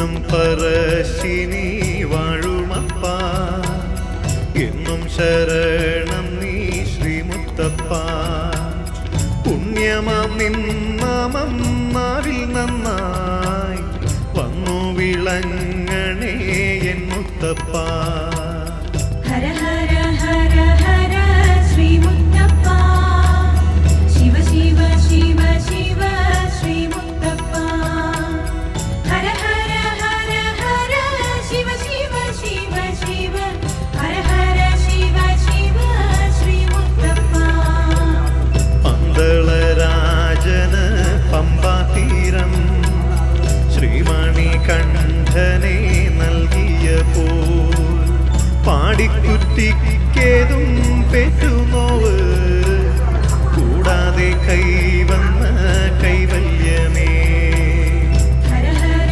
പൊന്നും പറശ്ശിനി വാഴുമപ്പ എന്നും ശരണം നീ ശ്രീമുത്തപ്പ. പുണ്യമാം നിന്നാമം നാവിൽ നന്നായി വന്നു വിളങ്ങണേ എൻ മുത്തപ്പ. ഹര ഹര ഹര ഹര ശ്രീ മുത്തപ്പ, ശിവ ശിവ ശിവ ശിവ ശ്രീ മുത്തപ്പ. ഹര ഹര ഹര ഹര ശിവ ശിവ ശിവ ശിവ ഹര ഹര ശിവ ശിവ ശ്രീ മുത്തപ്പ. പന്തളരാജന് പമ്പാതീരം ശ്രീമണികണ്ഠനെ നൽകിയ പോൽ പാടിക്കുറ്റിക്കേതും പെറ്റുനോവ് കൂടാതെ കൈ